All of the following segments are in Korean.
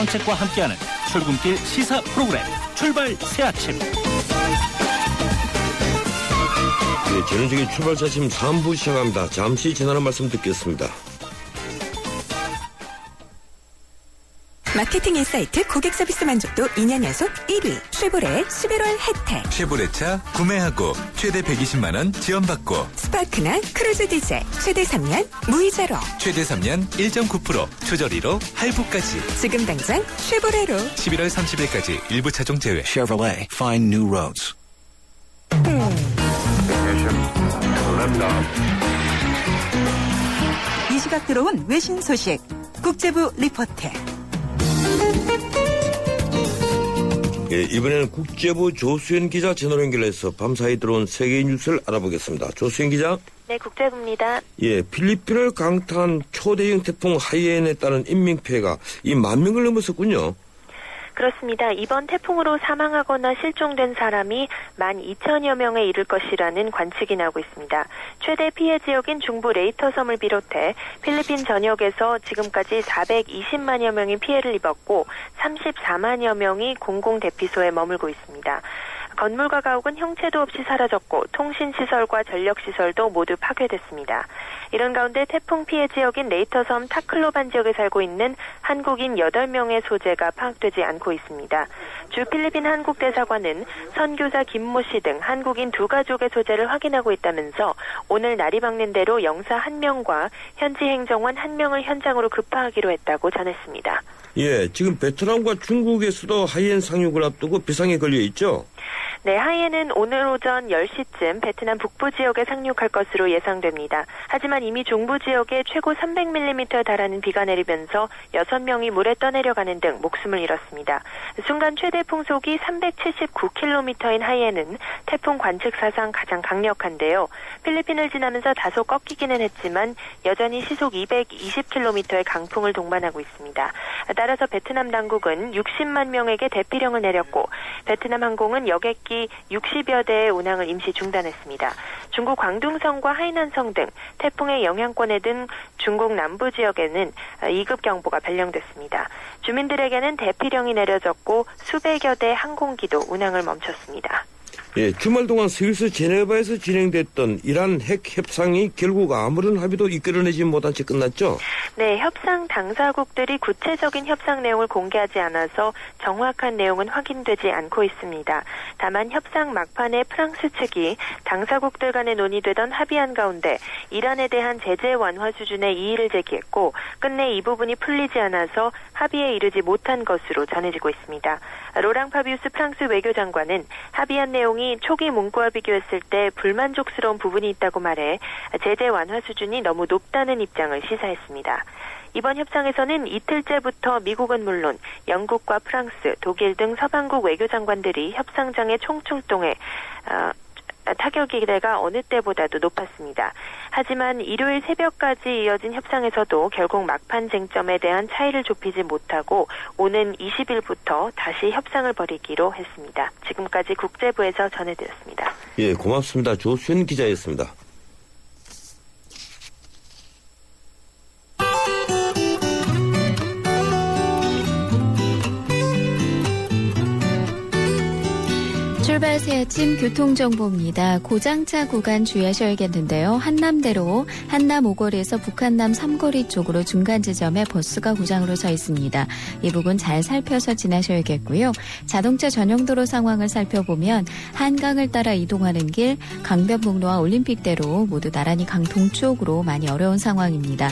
전원책과 함께하는 출근길 시사 프로그램 출발 새아침. 네, 전형적인 출발 새아침 3부 시작합니다. 잠시 지나는 말씀 듣겠습니다. 마케팅 인사이트 고객 서비스 만족도 2년 연속 1위 쉐보레 11월 혜택. 쉐보레차 구매하고 최대 120만 원 지원받고 스파크나 크루즈 디젤 최대 3년 무이자로 최대 3년 1.9% 초저리로 할부까지 지금 당장 쉐보레로 11월 30일까지 일부 차종 제외. Chevrolet, find new roads. 이 시각 들어온 외신 소식 국제부 리포트. 예, 이번에는 국제부 조수연 기자 전화로 연결해서 밤사이 들어온 세계 뉴스를 알아보겠습니다. 조수연 기자. 네, 국제부입니다. 예, 필리핀을 강타한 초대형 태풍 하이엔에 따른 인명피해가 이 10,000명을 넘었었군요. 그렇습니다. 이번 태풍으로 사망하거나 실종된 사람이 12,000여 명에 이를 것이라는 관측이 나오고 있습니다. 최대 피해 지역인 중부 레이터 섬을 비롯해 필리핀 전역에서 지금까지 420만여 명이 피해를 입었고 34만여 명이 공공대피소에 머물고 있습니다. 건물과 가옥은 형체도 없이 사라졌고 통신시설과 전력시설도 모두 파괴됐습니다. 이런 가운데 태풍 피해 지역인 레이터섬 타클로반 지역에 살고 있는 한국인 8명의 소재가 파악되지 않고 있습니다. 주 필리핀 한국대사관은 선교사 김모 씨 등 한국인 2가족의 소재를 확인하고 있다면서 오늘 날이 밝는 대로 영사 1명과 현지 행정관 1명을 현장으로 급파하기로 했다고 전했습니다. 예, 지금 베트남과 중국에서도 하이엔 상륙을 앞두고 비상에 걸려 있죠? 네, 하이엔은 오늘 오전 10시쯤 베트남 북부 지역에 상륙할 것으로 예상됩니다. 하지만 이미 중부 지역에 최고 300mm에 달하는 비가 내리면서 6명이 물에 떠내려가는 등 목숨을 잃었습니다. 순간 최대 풍속이 379km인 하이엔은 태풍 관측 사상 가장 강력한데요. 필리핀을 지나면서 다소 꺾이기는 했지만 여전히 시속 220km의 강풍을 동반하고 있습니다. 따라서 베트남 당국은 60만 명에게 대피령을 내렸고 베트남 항공은 여객기 60여 대의 운항을 임시 중단했습니다. 중국 광둥성과 하이난성 등 태풍의 영향권에 든 중국 남부 지역에는 2급 경보가 발령됐습니다. 주민들에게는 대피령이 내려졌고 수백여 대 항공기도 운항을 멈췄습니다. 예, 주말 동안 스위스 제네바에서 진행됐던 이란 핵 협상이 결국 아무런 합의도 이끌어내지 못한 채 끝났죠? 네, 협상 당사국들이 구체적인 협상 내용을 공개하지 않아서 정확한 내용은 확인되지 않고 있습니다. 다만 협상 막판에 프랑스 측이 당사국들 간에 논의되던 합의안 가운데 이란에 대한 제재 완화 수준의 이의를 제기했고 끝내 이 부분이 풀리지 않아서 합의에 이르지 못한 것으로 전해지고 있습니다. 로랑 파비우스 프랑스 외교장관은 합의안 내용이 초기 문구와 비교했을 때 불만족스러운 부분이 있다고 말해 제재 완화 수준이 너무 높다는 입장을 시사했습니다. 이번 협상에서는 이틀째부터 미국은 물론 영국과 프랑스, 독일 등 서방국 외교장관들이 협상장에 총출동해 타격 기대가 어느 때보다도 높았습니다. 하지만 일요일 새벽까지 이어진 협상에서도 결국 막판 쟁점에 대한 차이를 좁히지 못하고 오는 20일부터 다시 협상을 벌이기로 했습니다. 지금까지 국제부에서 전해드렸습니다. 예, 고맙습니다. 조수연 기자였습니다. 출발 새아침 교통정보입니다. 고장차 구간 주의하셔야겠는데요. 한남대로 한남 5거리에서 북한남 3거리 쪽으로 중간 지점에 버스가 고장으로 서 있습니다. 이 부분 잘 살펴서 지나셔야겠고요. 자동차 전용도로 상황을 살펴보면 한강을 따라 이동하는 길 강변북로와 올림픽대로 모두 나란히 강 동쪽으로 많이 어려운 상황입니다.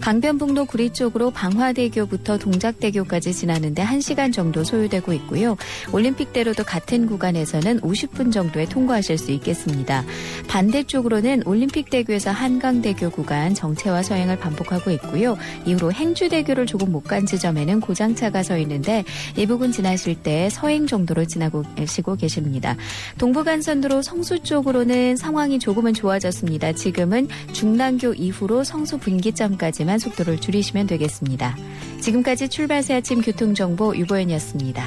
강변북로 구리 쪽으로 방화대교부터 동작대교까지 지나는데 1시간 정도 소요되고 있고요. 올림픽대로도 같은 구간에서는 50분 정도에 통과하실 수 있겠습니다. 반대쪽으로는 올림픽대교에서 한강대교 구간 정체와 서행을 반복하고 있고요. 이후로 행주대교를 조금 못 간 지점에는 고장차가 서 있는데 이 부분 지나실 때 서행 정도로 지나시고 계십니다. 동부간선도로 성수 쪽으로는 상황이 조금은 좋아졌습니다. 지금은 중랑교 이후로 성수 분기점까지만 속도를 줄이시면 되겠습니다. 지금까지 출발 새아침 교통정보 유보연이었습니다.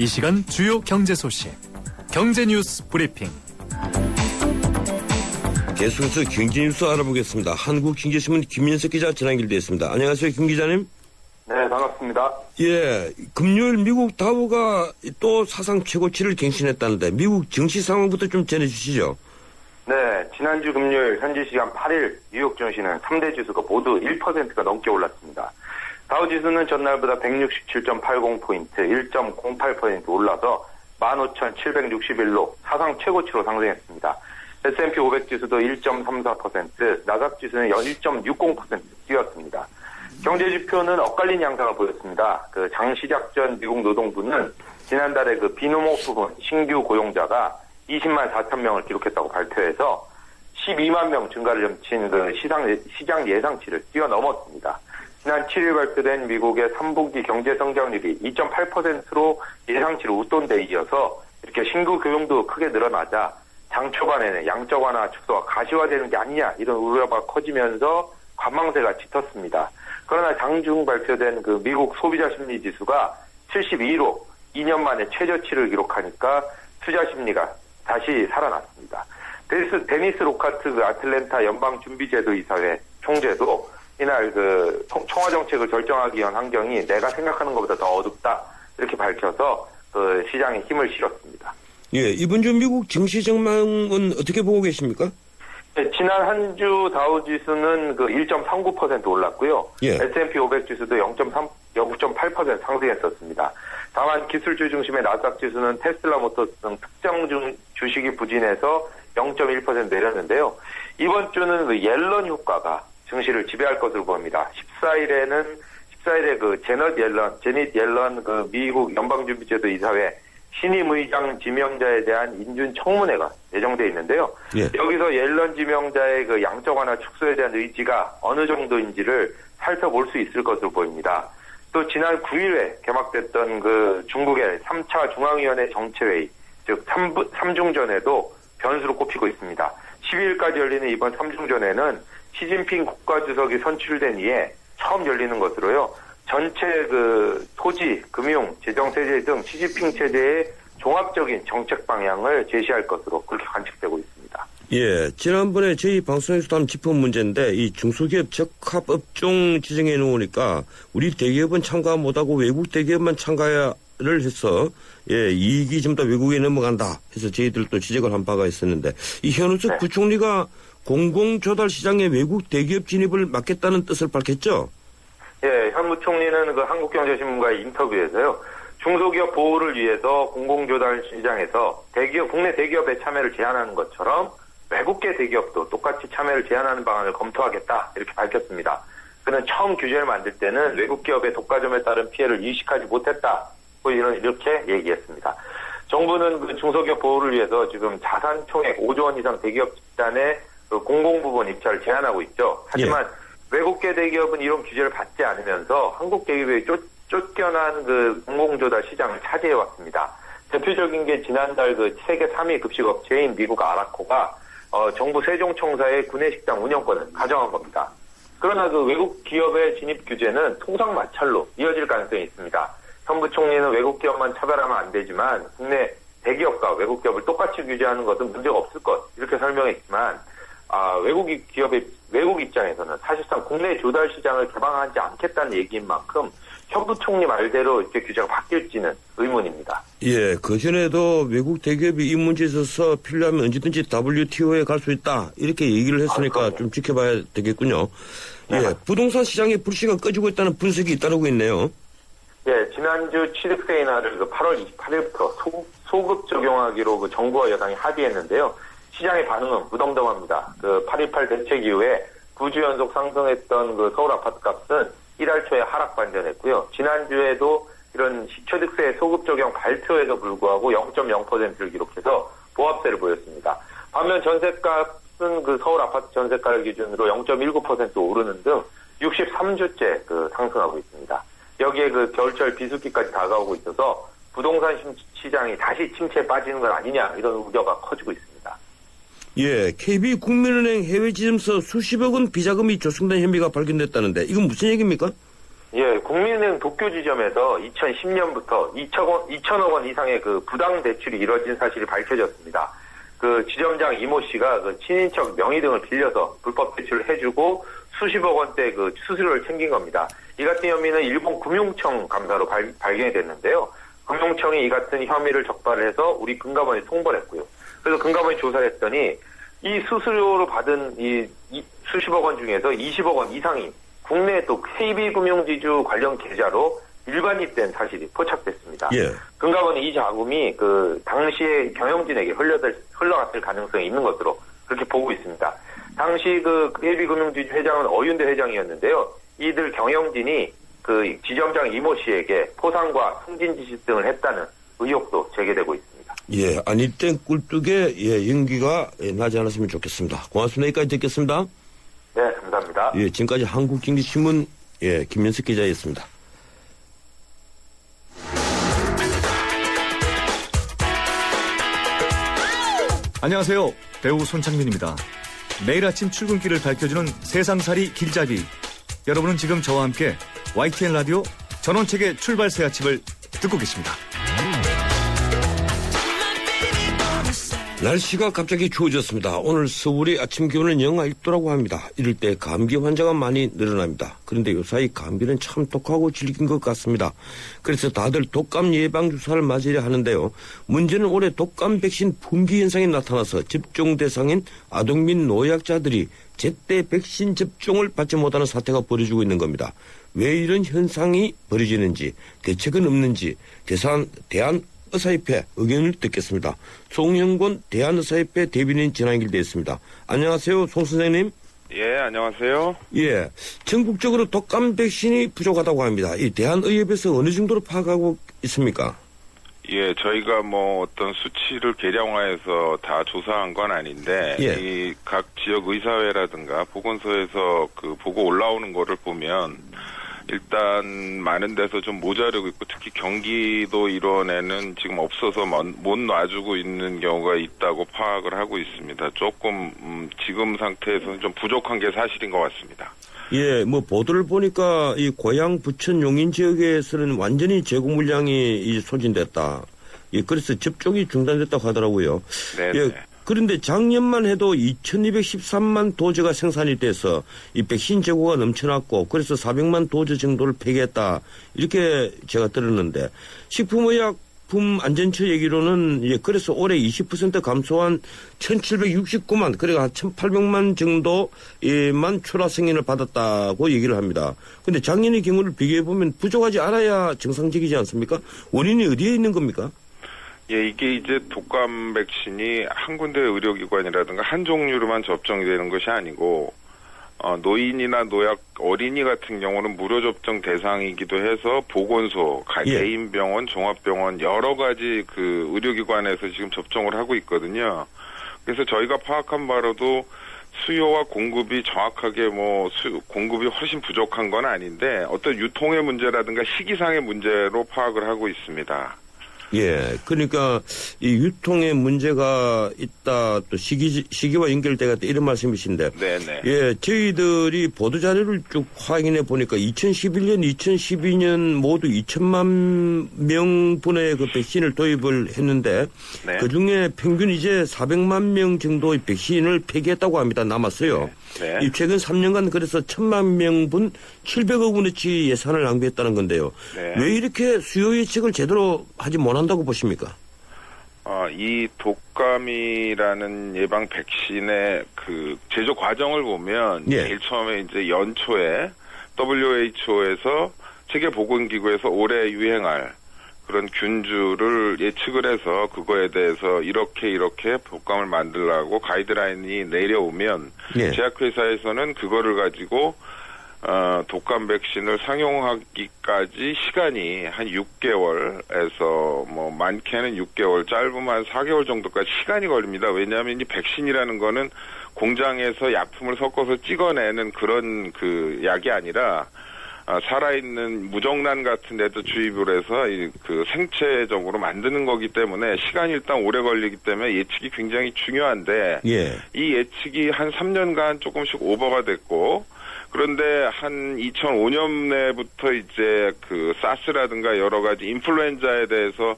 이 시간 주요 경제 소식. 경제 뉴스 브리핑. 계속해서 경제 뉴스 알아보겠습니다. 한국경제신문 김민석 기자 전화 연결되어 있습니다. 안녕하세요, 김 기자님. 네, 반갑습니다. 예, 금요일 미국 다우가 또 사상 최고치를 갱신했다는데 미국 증시 상황부터 좀 전해주시죠. 네, 지난주 금요일 현지 시간 8일 뉴욕 증시는 3대 지수가 모두 1%가 넘게 올랐습니다. 다우 지수는 전날보다 167.80포인트, 1.08% 올라서 15,761로 사상 최고치로 상승했습니다. S&P 500 지수도 1.34%, 나스닥 지수는 1.60% 뛰었습니다. 경제 지표는 엇갈린 양상을 보였습니다. 그 장 시작 전 미국 노동부는 지난달에 그 비노목 부분 신규 고용자가 20만 4천 명을 기록했다고 발표해서 12만 명 증가를 점친 그 시장 예상치를 뛰어넘었습니다. 지난 7일 발표된 미국의 3분기 경제 성장률이 2.8%로 예상치를 웃돈 데 이어서 이렇게 신규 고용도 크게 늘어나자 장 초반에는 양적 완화 축소가 가시화되는 게 아니냐 이런 우려가 커지면서 관망세가 짙었습니다. 그러나 장중 발표된 그 미국 소비자 심리 지수가 72로 2년 만에 최저치를 기록하니까 투자 심리가 다시 살아났습니다. 데니스 로카트 그 아틀랜타 연방준비제도 이사회 총재도 이날 그 청와 정책을 결정하기 위한 환경이 내가 생각하는 것보다 더 어둡다 이렇게 밝혀서 그 시장에 힘을 실었습니다. 예, 이번 주 미국 증시 전망은 어떻게 보고 계십니까? 네, 지난 한 주 다우 지수는 그 1.39% 올랐고요. 예. S&P 500 지수도 0.8% 상승했었습니다. 다만 기술주 중심의 나스닥 지수는 테슬라 모터스 등 특정 주식이 부진해서 0.1% 내렸는데요. 이번 주는 그 옐런 효과가 증시를 지배할 것으로 보입니다. 14일에 그 제닛 옐런 그 미국 연방준비제도 이사회 신임 의장 지명자에 대한 인준 청문회가 예정돼 있는데요. 예. 여기서 옐런 지명자의 그 양적 완화 축소에 대한 의지가 어느 정도인지를 살펴볼 수 있을 것으로 보입니다. 또 지난 9일에 개막됐던 그 중국의 3차 중앙위원회 정책회의, 즉 3중전에도 변수로 꼽히고 있습니다. 12일까지 열리는 이번 3중전에는 시진핑 국가주석이 선출된 이에 처음 열리는 것으로요. 전체 그 토지, 금융, 재정세제 등 시진핑 체제의 종합적인 정책 방향을 제시할 것으로 그렇게 관측되고 있습니다. 예, 지난번에 저희 방송에서도 한번 짚은 문제인데 이 중소기업 적합업종 지정해 놓으니까 우리 대기업은 참가 못하고 외국 대기업만 참가를 해서 예, 이익이 좀 더 외국에 넘어간다 해서 저희들도 지적을 한 바가 있었는데 이 현우석 네. 부총리가 공공조달 시장에 외국 대기업 진입을 막겠다는 뜻을 밝혔죠? 예, 현 부총리는 그 한국경제신문과의 인터뷰에서요. 중소기업 보호를 위해서 공공조달 시장에서 국내 대기업의 참여를 제한하는 것처럼 외국계 대기업도 똑같이 참여를 제한하는 방안을 검토하겠다 이렇게 밝혔습니다. 그는 처음 규제를 만들 때는 외국 기업의 독과점에 따른 피해를 인식하지 못했다. 이렇게 얘기했습니다. 정부는 그 중소기업 보호를 위해서 지금 자산 총액 5조 원 이상 대기업 집단의 그 공공부문 입찰을 제한하고 있죠. 하지만 외국계 대기업은 이런 규제를 받지 않으면서 한국 대기업이 쫓겨난 그 공공조달 시장을 차지해 왔습니다. 대표적인 게 지난달 그 세계 3위 급식업체인 미국 아라코가 정부 세종청사의 구내식당 운영권을 가져간 겁니다. 그러나 그 외국 기업의 진입 규제는 통상 마찰로 이어질 가능성이 있습니다. 현 부총리는 외국 기업만 차별하면 안 되지만 국내 대기업과 외국 기업을 똑같이 규제하는 것은 문제가 없을 것 이렇게 설명했지만 외국 입장에서는 사실상 국내 조달 시장을 개방하지 않겠다는 얘기인 만큼 현 부총리 말대로 이렇게 규제가 바뀔지는 의문입니다. 예, 그전에도 외국 대기업이 이 문제에 있어서 필요하면 언제든지 WTO에 갈 수 있다 이렇게 얘기를 했으니까 좀 지켜봐야 되겠군요. 예, 네. 부동산 시장의 불씨가 꺼지고 있다는 분석이 잇따르고 있네요. 예, 지난주 취득세 인하를 8월 28일부터 소급 적용하기로 그 정부와 여당이 합의했는데요. 시장의 반응은 무덤덤합니다. 그 8.18 대책 이후에 9주 연속 상승했던 그 서울 아파트 값은 1월 초에 하락 반전했고요. 지난주에도 이런 취득세 소급 적용 발표에도 불구하고 0.0%를 기록해서 보합세를 보였습니다. 반면 전세값은 그 서울 아파트 전세가를 기준으로 0.19% 오르는 등 63주째 그 상승하고 있습니다. 여기에 그 겨울철 비수기까지 다가오고 있어서 부동산 시장이 다시 침체에 빠지는 건 아니냐 이런 우려가 커지고 있습니다. 예, KB국민은행 해외 지점서 수십억 원 비자금이 조성된 혐의가 발견됐다는데 이건 무슨 얘기입니까? 예, 국민은행 도쿄 지점에서 2010년부터 2천억 원 이상의 그 부당 대출이 이뤄진 사실이 밝혀졌습니다. 그 지점장 이모 씨가 그 친인척 명의 등을 빌려서 불법 대출을 해주고 수십억 원대 그 수수료를 챙긴 겁니다. 이 같은 혐의는 일본 금융청 감사로 발견이 됐는데요. 금융청이 이 같은 혐의를 적발을 해서 우리 금감원에 통보를 했고요. 그래서 금감원이 조사를 했더니 이 수수료로 받은 이 수십억 원 중에서 20억 원 이상이 국내 또 KB금융지주 관련 계좌로 일반입된 사실이 포착됐습니다. 예. 금감원이 이 자금이 그 당시에 경영진에게 흘러갔을 가능성이 있는 것으로 그렇게 보고 있습니다. 당시 그 KB금융지주 회장은 어윤대 회장이었는데요. 이들 경영진이 그 지점장 이모 씨에게 포상과 승진 지시 등을 했다는 의혹도 제기되고 있습니다. 예, 아닐 땐 꿀뚝에 예, 연기가 나지 않았으면 좋겠습니다. 고맙습니다. 여기까지 듣겠습니다. 네, 감사합니다. 예, 지금까지 한국经济新聞 예, 김민석 기자였습니다. 안녕하세요. 배우 손창민입니다. 매일 아침 출근길을 밝혀주는 세상살이 길잡이. 여러분은 지금 저와 함께 YTN 라디오 전원책의 출발 새 아침을 듣고 계십니다. 날씨가 갑자기 추워졌습니다. 오늘 서울의 아침 기온은 영하 1도라고 합니다. 이럴 때 감기 환자가 많이 늘어납니다. 그런데 요사이 감기는 참 독하고 질긴 것 같습니다. 그래서 다들 독감 예방 주사를 맞으려 하는데요. 문제는 올해 독감 백신 품귀 현상이 나타나서 접종 대상인 아동 및 노약자들이 제때 백신 접종을 받지 못하는 사태가 벌어지고 있는 겁니다. 왜 이런 현상이 벌어지는지, 대책은 없는지 대한의사협회 의견을 듣겠습니다. 송영곤 대한의사협회 대변인 전화 연결되어 있습니다. 안녕하세요, 송 선생님. 예, 안녕하세요. 예, 전국적으로 독감 백신이 부족하다고 합니다. 이 대한의협에서 어느 정도로 파악하고 있습니까? 예, 저희가 뭐 어떤 수치를 계량화해서 다 조사한 건 아닌데, 예. 이 각 지역 의사회라든가 보건소에서 그 보고 올라오는 거를 보면 일단 많은 데서 좀 모자르고 있고, 특히 경기도 일원에는 지금 없어서 못 놔주고 있는 경우가 있다고 파악을 하고 있습니다. 조금 지금 상태에서는 좀 부족한 게 사실인 것 같습니다. 예, 뭐 보도를 보니까 이 고양 부천 용인 지역에서는 완전히 재고 물량이 소진됐다. 예, 그래서 접종이 중단됐다고 하더라고요. 네. 예, 그런데 작년만 해도 2,213만 도제가 생산이 돼서 이 백신 재고가 넘쳐났고 그래서 400만 도제 정도를 폐기했다. 이렇게 제가 들었는데 식품의약품 안전처 얘기로는 예, 그래서 올해 20% 감소한 1,769만 그러니까 한 1,800만 정도만 초라 승인을 받았다고 얘기를 합니다. 그런데 작년의 경우를 비교해 보면 부족하지 않아야 정상적이지 않습니까? 원인이 어디에 있는 겁니까? 예, 이게 이제 독감 백신이 한 군데 의료기관이라든가 한 종류로만 접종이 되는 것이 아니고, 노인이나 노약 어린이 같은 경우는 무료 접종 대상이기도 해서 보건소, 예. 개인 병원, 종합병원 여러 가지 그 의료기관에서 지금 접종을 하고 있거든요. 그래서 저희가 파악한 바로도 수요와 공급이 정확하게 공급이 훨씬 부족한 건 아닌데 어떤 유통의 문제라든가 시기상의 문제로 파악을 하고 있습니다. 예, 그러니까 이 유통에 문제가 있다, 또 시기와 연결돼가 이런 말씀이신데, 네네. 예, 저희들이 보도 자료를 쭉 확인해 보니까 2011년, 2012년 모두 2천만 명분의 그 백신을 도입을 했는데, 네. 그 중에 평균 이제 400만 명 정도의 백신을 폐기했다고 합니다. 남았어요. 네. 이 최근 3년간 그래서 1,000만 명분 700억 원어치 예산을 낭비했다는 건데요. 네. 왜 이렇게 수요 예측을 제대로 하지 못한다고 보십니까? 이 독감이라는 예방 백신의 그 제조 과정을 보면 예. 제일 처음에 이제 연초에 WHO에서 세계보건기구에서 올해 유행할 그런 균주를 예측을 해서 그거에 대해서 이렇게 독감을 만들라고 가이드라인이 내려오면 예. 제약회사에서는 그거를 가지고 독감 백신을 상용하기까지 시간이 한 6개월에서 많게는 6개월, 짧으면 한 4개월 정도까지 시간이 걸립니다. 왜냐하면 이 백신이라는 거는 공장에서 약품을 섞어서 찍어내는 그런 그 약이 아니라 살아있는 무정란 같은 데도 주입을 해서 그 생체적으로 만드는 거기 때문에 시간이 일단 오래 걸리기 때문에 예측이 굉장히 중요한데 예. 이 예측이 한 3년간 조금씩 오버가 됐고 그런데 한 2005년에부터 이제 그 사스라든가 여러 가지 인플루엔자에 대해서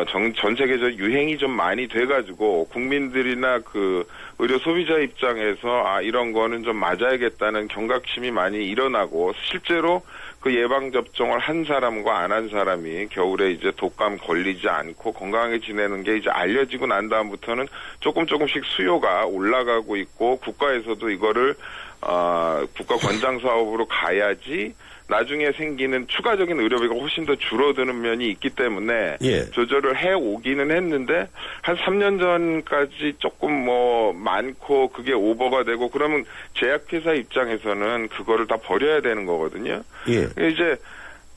전 세계적 유행이 좀 많이 돼가지고 국민들이나 그 의료 소비자 입장에서 이런 거는 좀 맞아야겠다는 경각심이 많이 일어나고 실제로 그 예방 접종을 한 사람과 안 한 사람이 겨울에 이제 독감 걸리지 않고 건강하게 지내는 게 이제 알려지고 난 다음부터는 조금씩 수요가 올라가고 있고 국가에서도 이거를 국가 권장 사업으로 가야지 나중에 생기는 추가적인 의료비가 훨씬 더 줄어드는 면이 있기 때문에 예. 조절을 해 오기는 했는데 한 3년 전까지 조금 뭐 많고 그게 오버가 되고 그러면 제약회사 입장에서는 그거를 다 버려야 되는 거거든요. 예. 이제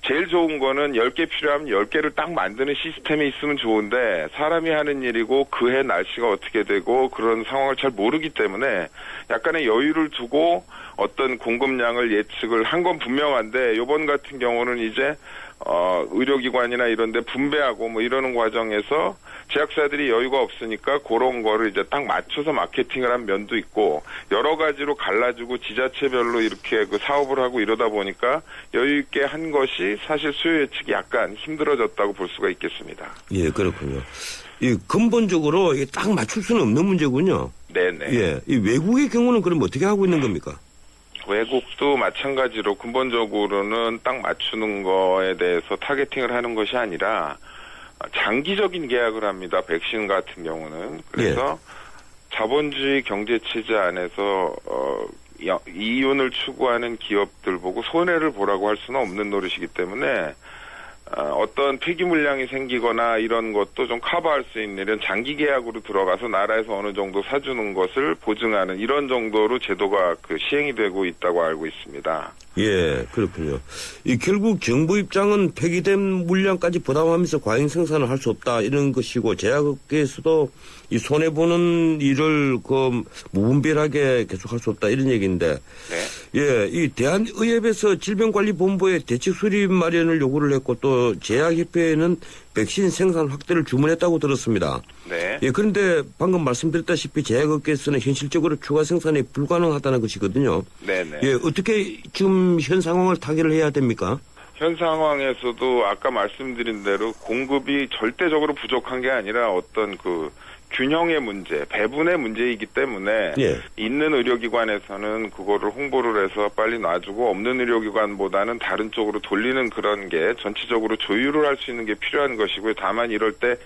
제일 좋은 거는 10개 필요하면 10개를 딱 만드는 시스템이 있으면 좋은데 사람이 하는 일이고 그해 날씨가 어떻게 되고 그런 상황을 잘 모르기 때문에 약간의 여유를 두고 어떤 공급량을 예측을 한 건 분명한데 이번 같은 경우는 이제 의료기관이나 이런 데 분배하고 뭐 이러는 과정에서 제약사들이 여유가 없으니까 그런 거를 이제 딱 맞춰서 마케팅을 한 면도 있고 여러 가지로 갈라지고 지자체별로 이렇게 그 사업을 하고 이러다 보니까 여유 있게 한 것이 사실 수요 예측이 약간 힘들어졌다고 볼 수가 있겠습니다. 예, 그렇군요. 이 근본적으로 이게 딱 맞출 수는 없는 문제군요. 네네. 예, 이 외국의 경우는 그럼 어떻게 하고 있는 겁니까? 외국도 마찬가지로 근본적으로는 딱 맞추는 거에 대해서 타겟팅을 하는 것이 아니라 장기적인 계약을 합니다. 백신 같은 경우는. 그래서 자본주의 경제체제 안에서 이윤을 추구하는 기업들 보고 손해를 보라고 할 수는 없는 노릇이기 때문에 어떤 폐기 물량이 생기거나 이런 것도 좀 커버할 수 있는 이런 장기 계약으로 들어가서 나라에서 어느 정도 사주는 것을 보증하는 이런 정도로 제도가 그 시행이 되고 있다고 알고 있습니다. 예, 그렇군요. 결국 정부 입장은 폐기된 물량까지 부담하면서 과잉 생산을 할 수 없다 이런 것이고 제약업계에서도 이 손해 보는 일을 그 무분별하게 계속할 수 없다 이런 얘기인데, 네. 예, 이 대한의협에서 질병관리본부에 대책 수립 마련을 요구를 했고 또 제약협회에는 백신 생산 확대를 주문했다고 들었습니다. 네. 예, 그런데 방금 말씀드렸다시피 제약업계에서는 현실적으로 추가 생산이 불가능하다는 것이거든요. 네네. 예, 어떻게 지금 현 상황을 타개를 해야 됩니까? 현 상황에서도 아까 말씀드린 대로 공급이 절대적으로 부족한 게 아니라 어떤 그 균형의 문제, 배분의 문제이기 때문에 예. 있는 의료기관에서는 그거를 홍보를 해서 빨리 놔주고 없는 의료기관보다는 다른 쪽으로 돌리는 그런 게 전체적으로 조율을 할 수 있는 게 필요한 것이고요. 다만 이럴 때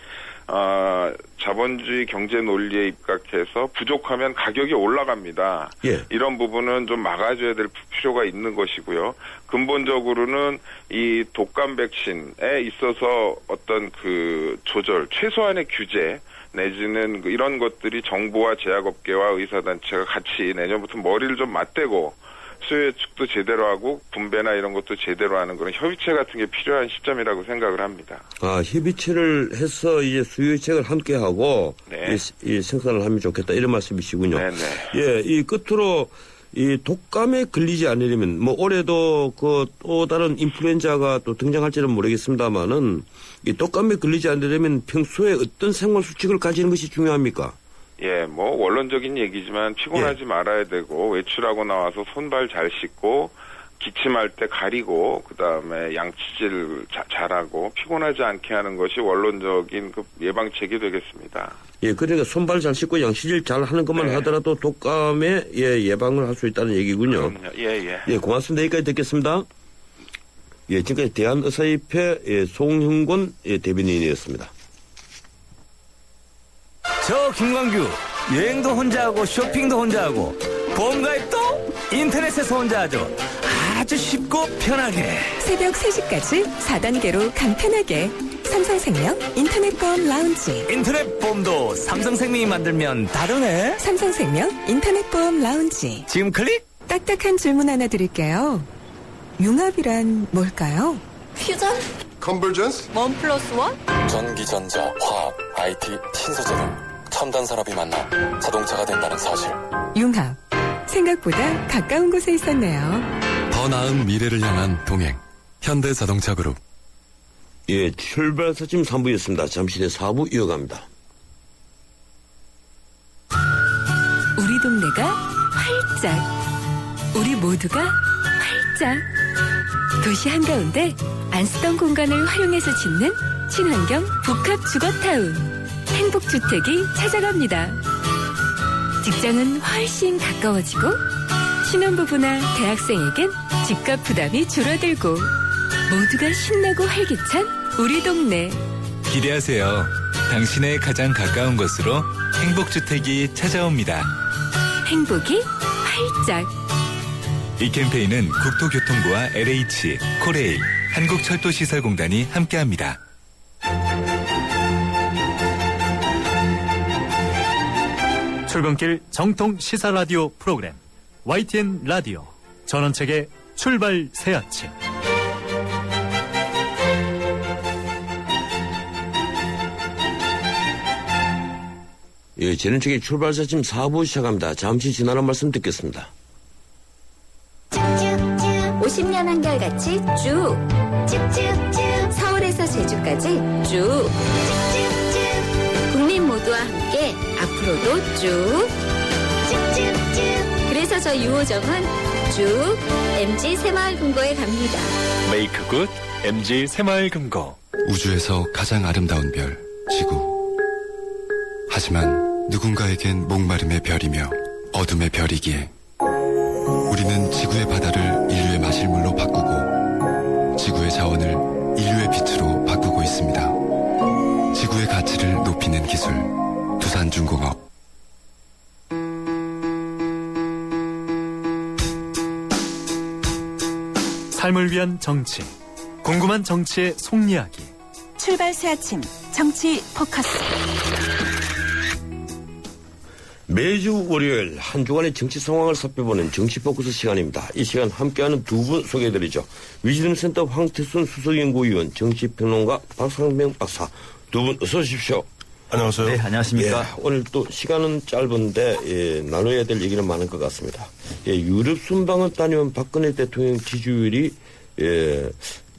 자본주의 경제 논리에 입각해서 부족하면 가격이 올라갑니다. 예. 이런 부분은 좀 막아줘야 될 필요가 있는 것이고요. 근본적으로는 이 독감 백신에 있어서 어떤 그 조절, 최소한의 규제 내지는 이런 것들이 정부와 제약업계와 의사단체가 같이 내년부터 머리를 좀 맞대고 수요 예측도 제대로 하고 분배나 이런 것도 제대로 하는 그런 협의체 같은 게 필요한 시점이라고 생각을 합니다. 협의체를 해서 이제 수요 예측을 함께 하고 네. 이 생산을 하면 좋겠다 이런 말씀이시군요. 네네. 예, 이 끝으로 이 독감에 걸리지 않으려면 뭐 올해도 그 또 다른 인플루엔자가 또 등장할지는 모르겠습니다만은 이 독감에 걸리지 않으려면 평소에 어떤 생활 수칙을 가지는 것이 중요합니까? 예, 뭐 원론적인 얘기지만 피곤하지 말아야 되고 외출하고 나와서 손발 잘 씻고 기침할 때 가리고 그다음에 양치질 잘하고 피곤하지 않게 하는 것이 원론적인 그 예방책이 되겠습니다. 예, 그러니까 손발 잘 씻고 양치질 잘 하는 것만 네. 하더라도 독감에 예방을 할 수 있다는 얘기군요. 그럼요. 예. 예, 고맙습니다. 여기까지 듣겠습니다. 예, 지금까지 대한의사협회 송형곤 대변인이었습니다. 저 김광규 여행도 혼자 하고 쇼핑도 혼자 하고 보험가입도 인터넷에서 혼자 하죠. 아주 쉽고 편하게. 새벽 3시까지 4단계로 간편하게 삼성생명 인터넷보험 라운지. 인터넷 보험도 삼성생명이 만들면 다르네. 삼성생명 인터넷보험 라운지. 지금 클릭. 딱딱한 질문 하나 드릴게요. 융합이란 뭘까요? 퓨전? 컨버전스? 원 플러스 원? 전기전자, 화학, IT, 신소재 등 첨단 산업이 만나 자동차가 된다는 사실. 융합. 생각보다 가까운 곳에 있었네요. 더 나은 미래를 향한 동행. 현대자동차그룹. 예, 출발 사진 3부였습니다. 잠시 뒤에 4부 이어갑니다. 우리 동네가 활짝. 우리 모두 모두가 활짝. 도시 한가운데 안 쓰던 공간을 활용해서 짓는 친환경 복합 주거타운. 행복주택이 찾아갑니다. 직장은 훨씬 가까워지고 신혼부부나 대학생에겐 집값 부담이 줄어들고 모두가 신나고 활기찬 우리 동네. 기대하세요. 당신의 가장 가까운 곳으로 행복주택이 찾아옵니다. 행복이 활짝. 이 캠페인은 국토교통부와 LH, 코레일, 한국철도시설공단이 함께합니다. 출근길 정통 시사 라디오 프로그램 YTN 라디오 전원책의 출발 새 아침. 예, 전원책의 출발 새 아침 4부 시작합니다. 잠시 지나는 말씀 듣겠습니다. 50년 한결같이 쭉. 쭉쭉쭉. 서울에서 제주까지 쭉. 쭉쭉쭉. 국민 모두와 함께 앞으로도 쭉. 쭉쭉쭉. 그래서 저 유호정은 쭉 MG 새마을금고에 갑니다. 메이크 굿 MG 새마을금고. 우주에서 가장 아름다운 별, 지구. 하지만 누군가에겐 목마름의 별이며 어둠의 별이기에 우리는 지구의 바다를 인류의 마실물로 바꾸고 지구의 자원을 인류의 빛으로 바꾸고 있습니다. 지구의 가치를 높이는 기술, 두산중공업. 삶을 위한 정치, 궁금한 정치의 속이야기. 출발 새 아침 정치 포커스. 매주 월요일 한 주간의 정치 상황을 살펴보는 정치 포커스 시간입니다. 이 시간 함께하는 두 분 소개해드리죠. 위즈덤센터 황태순 수석연구위원, 정치평론가 박상명 박사. 두 분 어서 오십시오. 안녕하세요. 네, 안녕하십니까. 예, 오늘 또 시간은 짧은데 나눠야 될 얘기는 많은 것 같습니다. 유럽 순방을 다녀온 박근혜 대통령 지지율이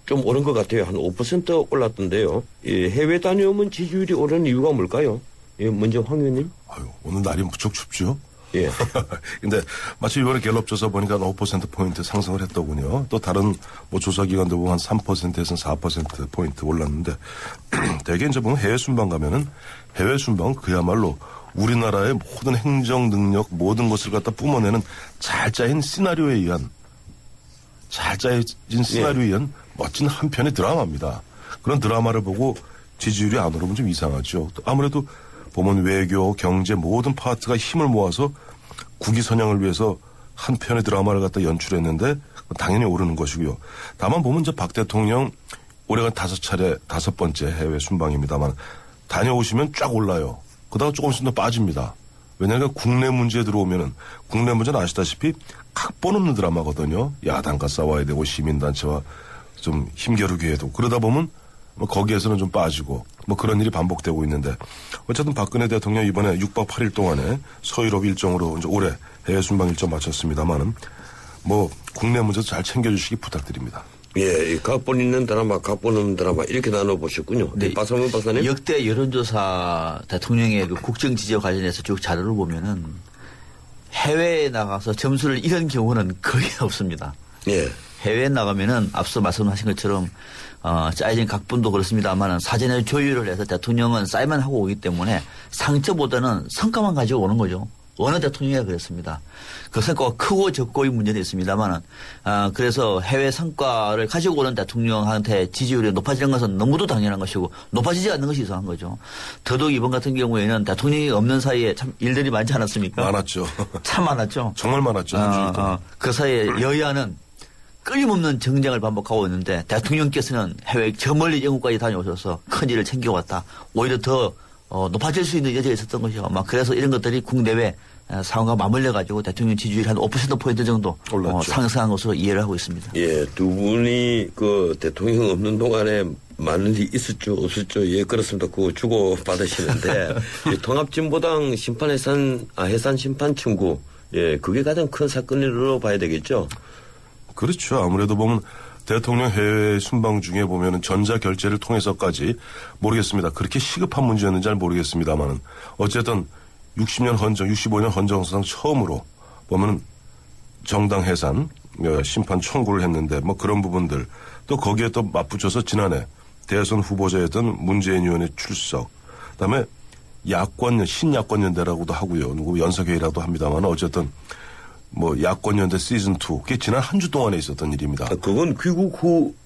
좀 오른 것 같아요. 한 5% 올랐던데요. 해외 다녀오면 지지율이 오르는 이유가 뭘까요? 먼저 황 의원님. 오늘 날이 무척 춥죠? 예. 근데 마치 이번에 갤럽 조사 보니까 5%포인트 상승을 했더군요. 또 다른 조사기관도 보면 한 3%에서 4%포인트 올랐는데, 대개 이제 보면 해외 순방 가면은 해외 순방은 그야말로 우리나라의 모든 행정 능력, 모든 것을 갖다 뿜어내는 잘 짜인 시나리오에 의한 멋진 한 편의 드라마입니다. 그런 드라마를 보고 지지율이 안 오르면 좀 이상하죠. 또 아무래도 보면 외교, 경제 모든 파트가 힘을 모아서 국위 선양을 위해서 한 편의 드라마를 갖다 연출했는데 당연히 오르는 것이고요. 다만 보면 이제 박 대통령 올해가 5번째 해외 순방입니다만 다녀오시면 쫙 올라요. 그러다가 조금씩 더 빠집니다. 왜냐하면 국내 문제에 들어오면은 국내 문제는 아시다시피 각본 없는 드라마거든요. 야당과 싸워야 되고 시민단체와 좀 힘겨루기 해도 그러다 보면 거기에서는 좀 빠지고 그런 일이 반복되고 있는데 어쨌든 박근혜 대통령 이번에 6박 8일 동안에 서유럽 일정으로 이제 올해 해외 순방 일정 마쳤습니다만은 국내 문제도 잘 챙겨주시기 부탁드립니다. 예, 각본 있는 드라마, 각본 없는 드라마 이렇게 나눠보셨군요. 네, 박상문 박사님. 역대 여론조사 대통령의 그 국정 지지와 관련해서 쭉 자료를 보면은 해외에 나가서 점수를 잃은 경우는 거의 없습니다. 예. 해외에 나가면은 앞서 말씀하신 것처럼 짜여진 각본도 그렇습니다만은 사전에 조율을 해서 대통령은 사인만 하고 오기 때문에 상처보다는 성과만 가지고 오는 거죠. 어느 대통령이 그랬습니다. 그 성과가 크고 적고의 문제는 있습니다만은 그래서 해외 성과를 가지고 오는 대통령한테 지지율이 높아지는 것은 너무도 당연한 것이고 높아지지 않는 것이 이상한 거죠. 더더욱 이번 같은 경우에는 대통령이 없는 사이에 참 일들이 많지 않았습니까? 많았죠. 참 많았죠. 정말 많았죠. 그 사이에 여야는 끊임없는 정쟁을 반복하고 있는데 대통령께서는 해외 저 멀리 영국까지 다녀오셔서 큰일을 챙겨왔다. 오히려 더 높아질 수 있는 여지가 있었던 것이요. 그래서 이런 것들이 국내외 상황과 맞물려가지고 대통령 지지율이 한 5%포인트 정도 상승한 것으로 이해를 하고 있습니다. 예, 두 분이 그 대통령 없는 동안에 많은 일이 있었죠, 없었죠. 예, 그렇습니다. 그거 주고 받으시는데 통합진보당 해산 심판 청구, 예, 그게 가장 큰 사건으로 봐야 되겠죠. 그렇죠. 아무래도 보면 대통령 해외 순방 중에 보면은 전자 결제를 통해서까지 모르겠습니다. 그렇게 시급한 문제였는지 잘 모르겠습니다만은 어쨌든 65년 헌정사상 처음으로 보면은 정당 해산 심판 청구를 했는데 뭐 그런 부분들 또 거기에 또 맞붙여서 지난해 대선 후보자였던 문재인 의원의 출석 그다음에 신야권연대라고도 하고요. 누구 연석회의라도 합니다만 어쨌든 뭐 야권연대 시즌2 그게 지난 한 주 동안에 있었던 일입니다. 그건 귀국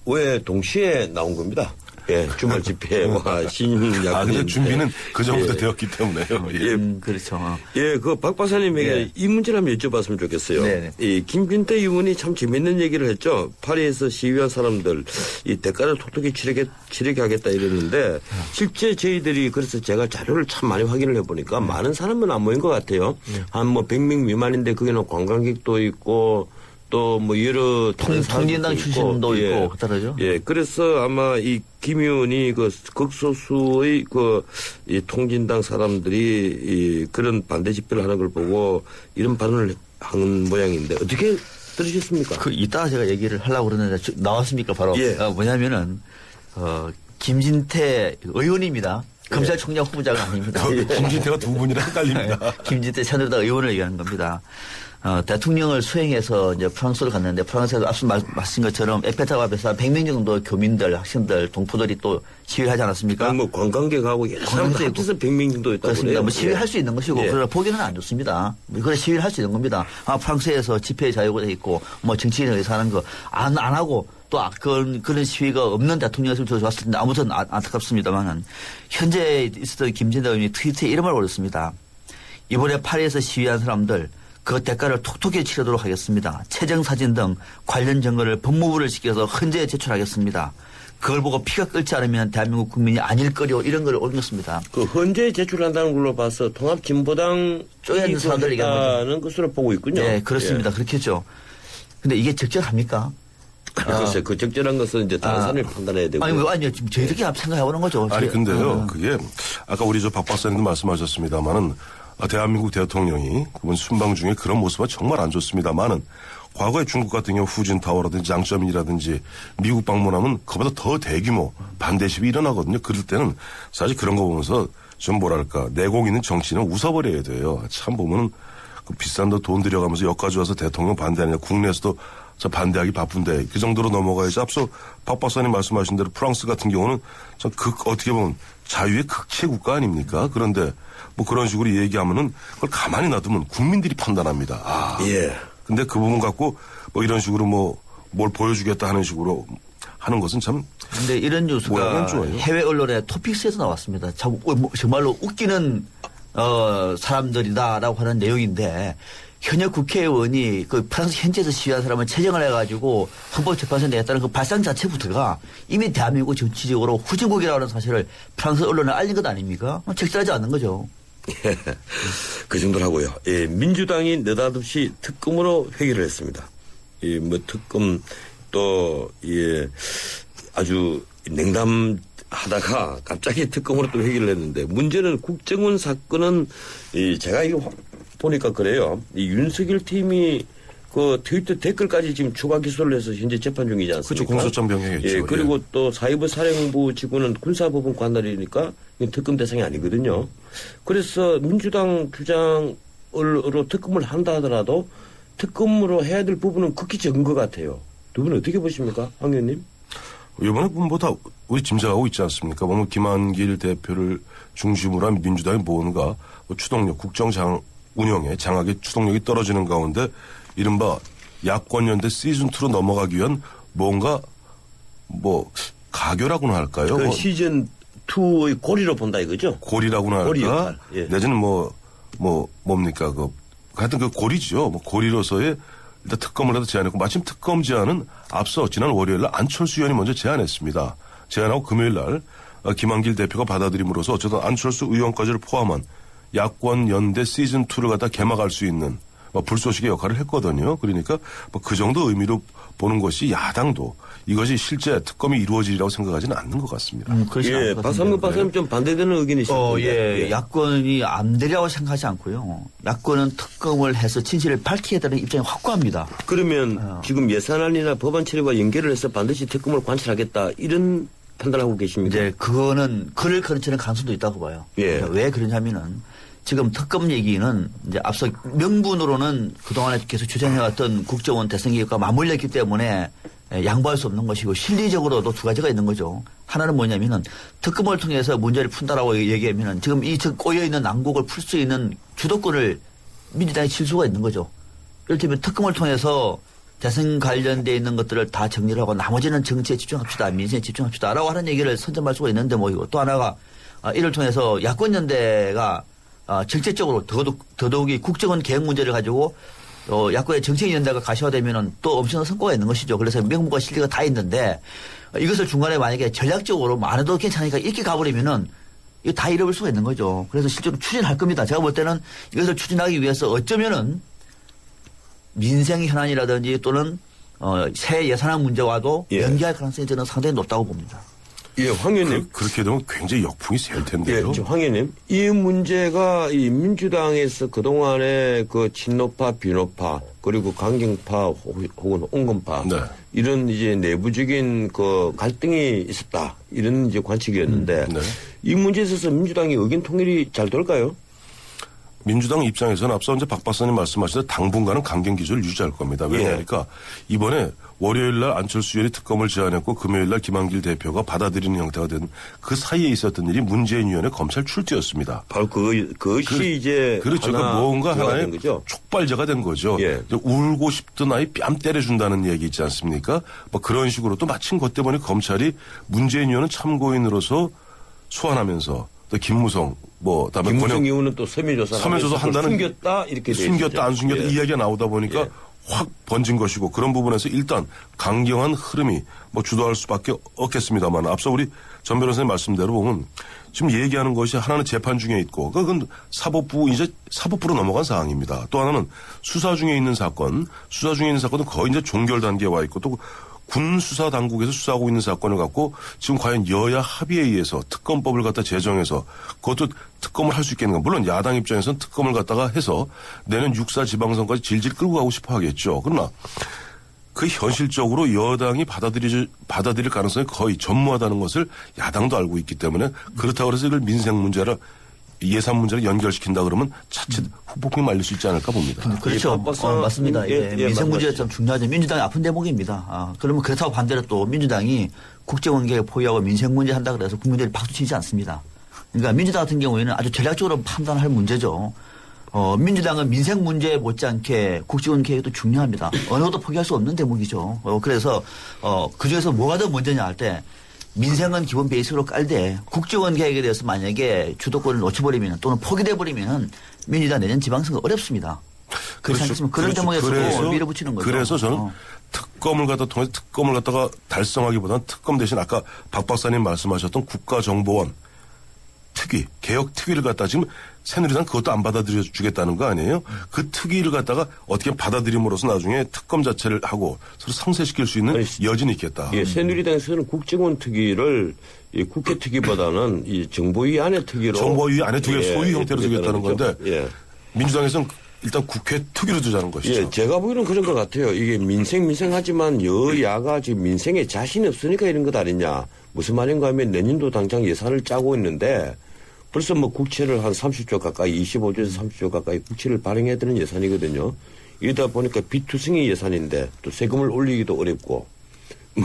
후에 동시에 나온 겁니다. 예, 주말 집회와 신야권. 근데 준비는 그 전부터 되었기 때문에요. 예. 그렇죠. 예, 박 박사님에게 이 문제를 한번 여쭤봤으면 좋겠어요. 네네. 이 김진태 의원이 참 재밌는 얘기를 했죠. 파리에서 시위한 사람들 이 대가를 톡톡히 치르게 하겠다 이랬는데 실제 저희들이 그래서 제가 자료를 참 많이 확인을 해보니까 많은 사람은 안 모인 것 같아요. 한 뭐 100명 미만인데 거기는 관광객도 있고 또 뭐 여러 통진당 출신도 있고 그렇다죠. 예, 그래서 아마 이 김 의원이 그 극소수의 이 통진당 사람들이 이 그런 반대 집회를 하는 걸 보고 이런 발언을 한 모양인데 어떻게 들으셨습니까? 이따가 제가 얘기를 하려고 그러는데 나왔습니까 바로. 예. 뭐냐면은 김진태 의원입니다. 검찰총장 후보자가 아닙니다. 김진태가 두 분이라 헷갈립니다. 김진태 새누리당 의원을 얘기하는 겁니다. 대통령을 수행해서 이제 프랑스로 갔는데 프랑스에서 앞서 말씀하신 것처럼 에펠탑 앞에서 100명 정도 교민들, 학생들, 동포들이 또 시위를 하지 않았습니까? 뭐 관광객하고 여러 사람들 합쳐서 100명 정도 있다고 그렇습니다. 그래요. 뭐 시위할 수 있는 것이고 예. 그러나 보기는 안 좋습니다. 그래 시위를 할 수 있는 겁니다. 프랑스에서 집회 자유가 돼 있고 뭐 정치인에 의해서 하는 거 안 하고 또 그런 시위가 없는 대통령이었으면 더 좋았을 텐데 아무튼 안타깝습니다만은 현재 있었던 김진태 의원이 트위터에 이런 말을 올렸습니다. 이번에 파리에서 시위한 사람들 그 대가를 톡톡히 치르도록 하겠습니다. 채정사진 등 관련 증거를 법무부를 시켜서 헌재에 제출하겠습니다. 그걸 보고 피가 끓지 않으면 대한민국 국민이 아닐 거려 이런 걸 올렸습니다. 그 헌재에 제출한다는 걸로 봐서 통합진보당 쪽에 있는 사람들 얘기하는 것으로 보고 있군요. 네, 그렇습니다. 예. 그렇겠죠. 근데 이게 적절합니까? 글쎄, 그 적절한 것은 이제 다른 사람이 판단해야 되고. 아니요. 지금 저희들이 생각해보는 거죠. 아니, 근데요, 그게 아까 우리 박 박사님도 말씀하셨습니다만은 대한민국 대통령이 그분 순방 중에 그런 모습은 정말 안 좋습니다만은 과거에 중국 같은 경우 후진타워라든지 양점이라든지 미국 방문하면 그보다 더 대규모 반대 시위 일어나거든요. 그럴 때는 사실 그런 거 보면서 좀 뭐랄까 내공 있는 정치는 웃어버려야 돼요. 참 보면은 그 비싼 돈 들여가면서 여기까지 와서 대통령 반대하냐 국내에서도 저 반대하기 바쁜데 그 정도로 넘어가야지. 앞서 박 박사님 말씀하신 대로 프랑스 같은 경우는 참 어떻게 보면 자유의 극치 국가 아닙니까? 그런데 뭐 그런 식으로 얘기하면은 그걸 가만히 놔두면 국민들이 판단합니다. 예. 근데 그 부분 갖고 뭐 이런 식으로 뭘 보여주겠다 하는 식으로 하는 것은 참. 근데 이런 뉴스가 해외 언론의 토픽스에서 나왔습니다. 정말로 웃기는 사람들이다라고 하는 내용인데 현역 국회의원이 그 프랑스 현지에서 시위한 사람을 채정을 해가지고 헌법재판소에 내겠다는 그 발상 자체부터가 이미 대한민국 정치적으로 후진국이라는 사실을 프랑스 언론에 알린 것 아닙니까? 적절하지 않는 거죠. 그 정도로 하고요. 예, 민주당이 느닷없이 특검으로 회기를 했습니다. 이 뭐 특검 또 예, 아주 냉담하다가 갑자기 특검으로 또 회기를 했는데 문제는 국정원 사건은 제가 이거 보니까 그래요. 이 윤석열 팀이 그 트위터 댓글까지 지금 추가 기소를 해서 현재 재판 중이지 않습니까? 그렇죠. 공소장 변경했죠. 예, 그리고 또 사회부 사령부 직원은 군사법원 관할이니까 특검 대상이 아니거든요. 그래서 민주당 주장으로 특검을 한다 하더라도 특검으로 해야 될 부분은 극히 적은 것 같아요. 두 분은 어떻게 보십니까? 황 의원님? 이번에 보다 우리 짐작하고 있지 않습니까? 보면 김한길 대표를 중심으로 한 민주당의 뭔가 추동력, 국정 운영에 장악의 추동력이 떨어지는 가운데 이른바 야권연대 시즌2로 넘어가기 위한 뭔가 가교라고나 할까요? 그 시즌2의 고리로 본다 이거죠? 고리라고나 고리 할까? 역할. 예. 내지는 뭡니까? 하여튼 그 고리죠. 고리로서의 일단 특검을 해도 제안했고 마침 특검 제안은 앞서 지난 월요일 날 안철수 의원이 먼저 제안했습니다. 제안하고 금요일 날 김한길 대표가 받아들임으로써 어쨌든 안철수 의원까지를 포함한 야권 연대 시즌2를 갖다 개막할 수 있는 불쏘시개 역할을 했거든요. 그러니까 그 정도 의미로 보는 것이 야당도 이것이 실제 특검이 이루어지리라고 생각하지는 않는 것 같습니다. 예, 박상근 박사님 좀 반대되는 의견이시죠? 예, 야권이 안 되려고 생각하지 않고요. 야권은 특검을 해서 진실을 밝혀야 되는 입장이 확고합니다. 그러면 지금 예산안이나 법안 처리와 연계를 해서 반드시 특검을 관찰하겠다 이런 판단하고 계십니까? 이제 그거는 그를 거치는 가능성도 있다고 봐요. 예. 왜 그러냐면은 지금 특검 얘기는 이제 앞서 명분으로는 그동안에 계속 주장해왔던 국정원 대선 계획과 맞물렸기 때문에 양보할 수 없는 것이고 실리적으로도 두 가지가 있는 거죠. 하나는 뭐냐면은 특검을 통해서 문제를 푼다라고 얘기하면은 지금 이 꼬여있는 난국을 풀 수 있는 주도권을 민주당이 칠 수가 있는 거죠. 이를테면 특검을 통해서 대선 관련돼 있는 것들을 다 정리를 하고 나머지는 정치에 집중합시다. 민생에 집중합시다라고 하는 얘기를 선점할 수가 있는데 뭐이고 또 하나가 이를 통해서 야권연대가 정책적으로 더더욱이 국정원 계획 문제를 가지고 야권의 정책연대가 가시화되면은 또 엄청난 성과가 있는 것이죠. 그래서 명분과 실리가 다 있는데 이것을 중간에 만약에 전략적으로 안 해도 괜찮으니까 이렇게 가버리면은 이거 다 잃어버릴 수가 있는 거죠. 그래서 실제로 추진할 겁니다. 제가 볼 때는 이것을 추진하기 위해서 어쩌면은 민생 현안이라든지 또는 새 예산안 문제와도 연계할 가능성이 저는 상당히 높다고 봅니다. 예, 황 의원님. 그렇게 되면 굉장히 역풍이 셀 텐데요. 예, 황 의원님. 이 문제가 이 민주당에서 그동안에 그 친노파, 비노파, 그리고 강경파 혹은 온건파. 네. 이런 이제 내부적인 그 갈등이 있었다. 이런 이제 관측이었는데. 네. 이 문제에 있어서 민주당이 의견 통일이 잘 될까요? 민주당 입장에서는 앞서 이제 박 박사님 말씀하신 당분간은 강경 기조를 유지할 겁니다. 왜냐하니까 이번에 월요일 날 안철수 의원이 특검을 제안했고 금요일 날 김한길 대표가 받아들이는 형태가 된 그 사이에 있었던 일이 문재인 의원의 검찰 출두였습니다. 바로 그것이 이제 그렇죠. 뭔가 하나의 촉발제가 된 거죠. 예. 울고 싶던 아이 뺨 때려준다는 얘기 있지 않습니까? 뭐 그런 식으로 또 마침 그것 때문에 검찰이 문재인 의원은 참고인으로서 소환하면서 또 김무성 그다음에 김무성 의원은 또 서면조사 한다는 숨겼다 이렇게 숨겼다 안 숨겼다 이야기가 나오다 보니까 확 번진 것이고 그런 부분에서 일단 강경한 흐름이 주도할 수밖에 없겠습니다만 앞서 우리 전 변호사님 말씀대로 보면 지금 얘기하는 것이 하나는 재판 중에 있고 그건 사법부로 넘어간 사항입니다. 또 하나는 수사 중에 있는 사건은 거의 이제 종결 단계에 와 있고 또 군 수사 당국에서 수사하고 있는 사건을 갖고 지금 과연 여야 합의에 의해서 특검법을 갖다 제정해서 그것도 특검을 할 수 있겠는가. 물론 야당 입장에서는 특검을 갖다가 해서 내년 6.4 지방선거까지 질질 끌고 가고 싶어 하겠죠. 그러나 그 현실적으로 여당이 받아들일 가능성이 거의 전무하다는 것을 야당도 알고 있기 때문에 그렇다고 해서 이걸 민생 문제라 예산 문제를 연결시킨다 그러면 자칫 후폭풍이 말릴 수 있지 않을까 봅니다. 그렇죠. 맞습니다. 민생 문제가 좀 중요하죠. 민주당의 아픈 대목입니다. 그러면 그렇다고 반대로 또 민주당이 국정원 계획 포기하고 민생 문제 한다 그래서 국민들이 박수치지 않습니다. 그러니까 민주당 같은 경우에는 아주 전략적으로 판단할 문제죠. 민주당은 민생 문제 못지않게 국정원 계획도 중요합니다. 어느 것도 포기할 수 없는 대목이죠. 그래서 그중에서 뭐가 더 먼저냐 할 때 민생은 기본 베이스로 깔되 국정원 계획에 대해서 만약에 주도권을 놓쳐버리면 또는 포기돼버리면 민주당 내년 지방선거 어렵습니다. 그렇지 않겠습니까? 그런 대목에서 밀어붙이는 거죠. 그래서 저는 특검을 통해서 특검을 갖다가 달성하기보다는 특검 대신 아까 박 박사님 말씀하셨던 국가정보원 특위, 개혁 특위를 갖다 지금 새누리당 그것도 안 받아들여 주겠다는 거 아니에요? 그 특위를 갖다가 어떻게 받아들임으로써 나중에 특검 자체를 하고 서로 상쇄시킬 수 있는 여진이 있겠다. 예, 새누리당에서는 국정원 특위를 국회 특위보다는 이 정보위 안에 특위로. 정보위 안에 특위 소위 형태로 두겠다는 건데 민주당에서는 일단 국회 특위로 두자는 것이죠. 예, 제가 보기에는 그런 것 같아요. 이게 민생하지만 여야가 지금 민생에 자신이 없으니까 이런 것 아니냐. 무슨 말인가 하면 내년도 당장 예산을 짜고 있는데 벌써 국채를 한 30조 가까이 25조에서 30조 가까이 국채를 발행해야 되는 예산이거든요. 이러다 보니까 비투성이 예산인데 또 세금을 올리기도 어렵고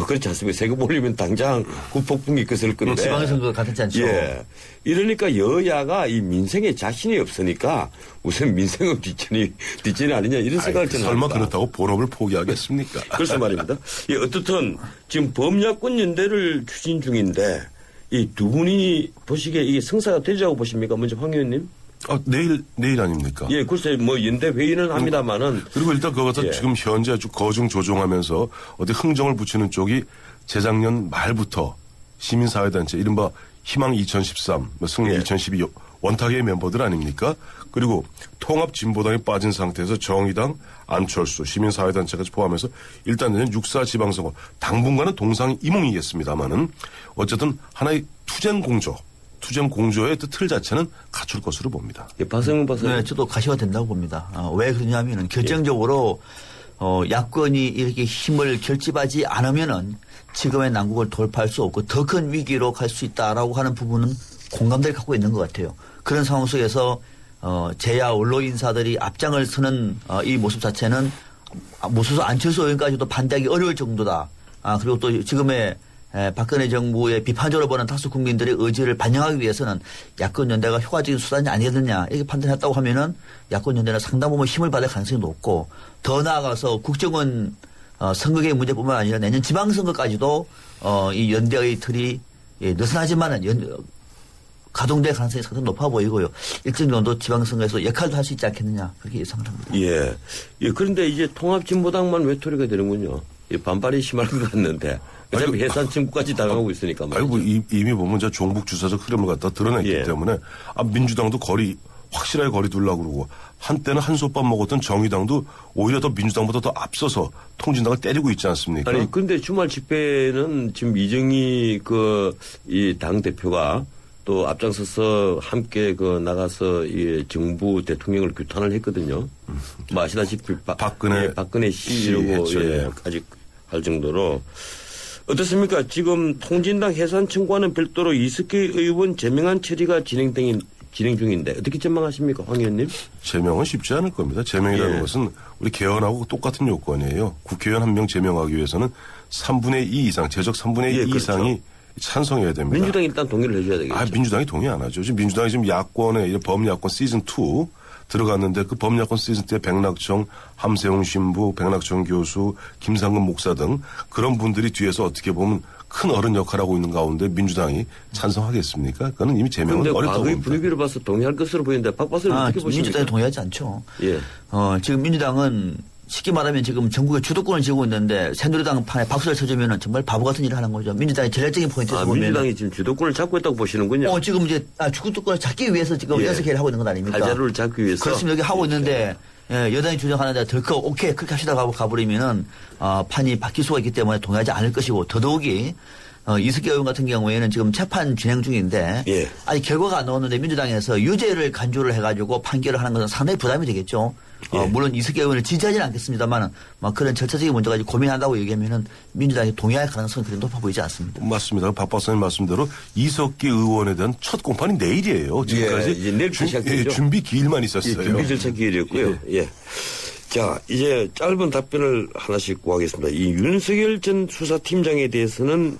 그렇지 않습니까? 세금 올리면 당장 후폭풍이 있을 건데. 지방선거 같지 않죠. 예. 이러니까 여야가 이 민생에 자신이 없으니까 무슨 민생은 뒷전이 아니냐 이런 생각을 저는 설마 합니다. 그렇다고 본업을 포기하겠습니까? 그래서 말입니다. 예, 어떻든 지금 범야권 연대를 추진 중인데 이 두 분이 보시기에 이게 성사가 되리라고 보십니까? 먼저 황 의원님. 내일 아닙니까? 예, 글쎄 연대 회의는 합니다만은. 그리고 일단 그것은 지금 현재 아주 거중 조종하면서 어디 흥정을 붙이는 쪽이 재작년 말부터 시민사회단체 이른바 희망 2013, 승리 2012 원탁의 멤버들 아닙니까? 그리고 통합진보당이 빠진 상태에서 정의당, 안철수, 시민사회단체까지 포함해서 일단 내년 6.4 지방선거 당분간은 동상이몽이겠습니다만은 어쨌든 하나의 투쟁공조의 틀 자체는 갖출 것으로 봅니다. 예, 박성훈 박사님. 네, 저도 가시화 된다고 봅니다. 왜 그러냐면은 결정적으로 야권이 이렇게 힘을 결집하지 않으면은 지금의 난국을 돌파할 수 없고 더 큰 위기로 갈 수 있다라고 하는 부분은 공감대를 갖고 있는 것 같아요. 그런 상황 속에서 제야 원로 인사들이 앞장을 서는 이 모습 자체는 모습 안철수 의원까지도 반대하기 어려울 정도다. 그리고 또 지금의 박근혜 정부의 비판적으로 보는 다수 국민들의 의지를 반영하기 위해서는 야권 연대가 효과적인 수단이 아니겠느냐 이렇게 판단했다고 하면은 야권 연대는 상당 부분 힘을 받을 가능성이 높고 더 나아가서 국정원 선거의 문제뿐만 아니라 내년 지방선거까지도 이 연대의 틀이 느슨하지만은 가동될 가능성이 상당히 높아 보이고요. 일정 정도 지방선거에서 역할도 할 수 있지 않겠느냐 그렇게 예상을 합니다. 예. 그런데 이제 통합진보당만 외톨이가 되는군요. 반발이 심할 것 같는데. 어차피 해산 친구까지 당하고 있으니까 말이죠. 아이고, 이미 보면 저 종북 주사적 흐름을 갖다 드러냈기 때문에 민주당도 확실하게 거리 두려고 그러고 한때는 한솥밥 먹었던 정의당도 오히려 더 민주당보다 더 앞서서 통진당을 때리고 있지 않습니까? 아니, 근데 주말 집회는 지금 이정희 이 당대표가 또 앞장서서 함께 나가서 이 정부 대통령을 규탄을 했거든요. 뭐 아시다시피 박근혜 씨라고 아직 할 정도로. 어떻습니까? 지금 통진당 해산 청구와는 별도로 이석기 의원 제명안 처리가 진행 중인데 어떻게 전망하십니까, 황 의원님? 제명은 쉽지 않을 겁니다. 제명이라는 것은 우리 개헌하고 똑같은 요건이에요. 국회의원 한 명 제명하기 위해서는 3분의 2 이상, 제적 3분의 2 이상이 찬성해야 됩니다. 민주당이 일단 동의를 해줘야 되겠죠. 민주당이 동의 안 하죠. 지금 민주당이 지금 범야권 시즌2 들어갔는데 그 범야권 시즌 때 백낙청, 함세웅 신부, 백낙청 교수, 김상근 목사 등 그런 분들이 뒤에서 어떻게 보면 큰 어른 역할하고 있는 가운데 민주당이 찬성하겠습니까? 그거는 이미 제명은 어렵다고 봅니다. 과거의 분위기를 봐서 동의할 것으로 보이는데 박 박사님 어떻게 보십니까? 민주당이 동의하지 않죠. 예. 지금 민주당은 쉽게 말하면 지금 전국의 주도권을 쥐고 있는데 새누리당 판에 박수를 쳐주면 정말 바보 같은 일을 하는 거죠. 민주당의 전략적인 포인트에서 보면. 민주당이 지금 주도권을 잡고 있다고 보시는군요. 지금 이제 주도권을 잡기 위해서 지금 연석회를 하고 있는 건 아닙니까? 발자루를 잡기 위해서. 그렇습니다. 여기 하고 있는데 여당이 주장하는데 덜컥 오케이 그렇게 합시다 가버리면은 판이 바뀔 수가 있기 때문에 동의하지 않을 것이고 더더욱이 이석기 의원 같은 경우에는 지금 재판 진행 중인데 아직 결과가 안 나왔는데 민주당에서 유죄를 간주를 해가지고 판결을 하는 것은 상당히 부담이 되겠죠. 물론 이석기 의원을 지지하지는 않겠습니다만 그런 절차적인 문제까지 고민한다고 얘기하면은 민주당이 동의할 가능성이 그렇게 높아 보이지 않습니다. 맞습니다. 박 박사님 말씀대로 이석기 의원에 대한 첫 공판이 내일이에요. 지금까지 이제 내일 준비 기일만 있었어요. 준비 절차 기일이었고요. 자, 이제 짧은 답변을 하나씩 구하겠습니다. 이 윤석열 전 수사팀장에 대해서는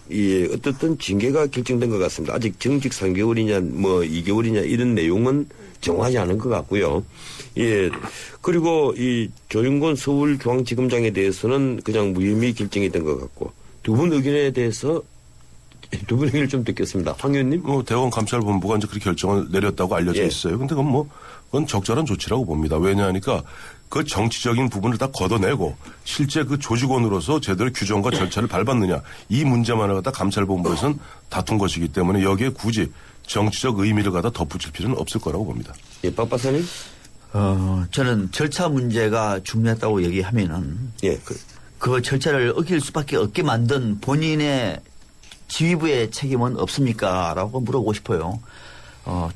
어떻든 징계가 결정된 것 같습니다. 아직 정직 3개월이냐 2개월이냐 이런 내용은 정하지 않은 것 같고요. 그리고 이 조윤건 서울중앙지검장에 대해서는 그냥 무혐의 결정이 된 것 같고 두 분 의견에 대해서 두 분 의견을 좀 듣겠습니다. 황 의원님? 대검 감찰본부가 이제 그렇게 결정을 내렸다고 알려져 있어요. 근데 그건 적절한 조치라고 봅니다. 왜냐하니까 그 정치적인 부분을 다 걷어내고 실제 그 조직원으로서 제대로 규정과 절차를 밟았느냐 이 문제만을 갖다 감찰본부에서는 다툰 것이기 때문에 여기에 굳이 정치적 의미를 갖다 덧붙일 필요는 없을 거라고 봅니다. 박 박사님? 저는 절차 문제가 중요했다고 얘기하면은 그 절차를 어길 수밖에 없게 만든 본인의 지휘부의 책임은 없습니까? 라고 물어보고 싶어요.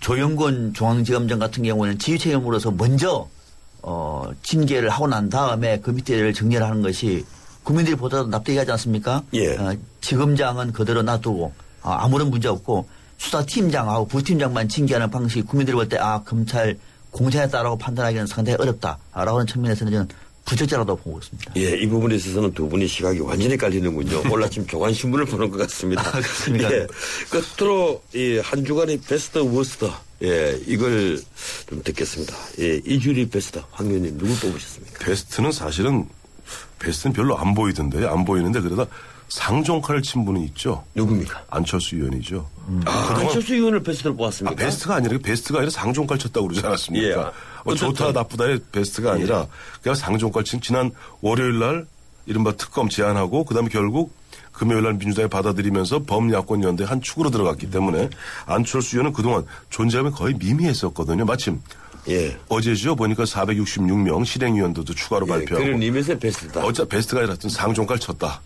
조영건 중앙지검장 같은 경우는 지휘 책임을 물어서 먼저 징계를 하고 난 다음에 그 밑에를 정리를 하는 것이 국민들이 보다도 납득하지 않습니까? 지검장은 그대로 놔두고 아무런 문제 없고 수사팀장하고 부팀장만 징계하는 방식이 국민들이 볼 때 검찰 공천했다라고 판단하기는 상당히 어렵다라고 하는 측면에서는 저는 부적절하다고 보고 있습니다. 이 부분에 있어서는 두 분의 시각이 완전히 깔리는군요. 오늘 아침 조간신문을 보는 것 같습니다. 그렇습니다. 끝으로 한 주간의 베스트 워스트 이걸 좀 듣겠습니다. 이 주리 베스트 황 의원님 누구 뽑으셨습니까? 베스트는 별로 안 보이던데요. 안 보이는데 그러다 상종칼을 친 분은 있죠. 누굽니까? 안철수 의원이죠. 안철수 의원을 베스트로 뽑았습니까? 베스트가 아니라 상종칼 쳤다고 그러지 않았습니까? 좋다 나쁘다의 베스트가 아니라 그냥 상종칼 친 지난 월요일 날 이른바 특검 제안하고 그다음에 결국 금요일 날 민주당이 받아들이면서 범야권 연대 한 축으로 들어갔기 때문에 안철수 의원은 그동안 존재감이 거의 미미했었거든요. 마침 어제죠. 보니까 466명 실행위원들도 추가로 발표하고. 그런 의미에서 베스트다. 베스트가 아니라 하여튼 상종칼 쳤다.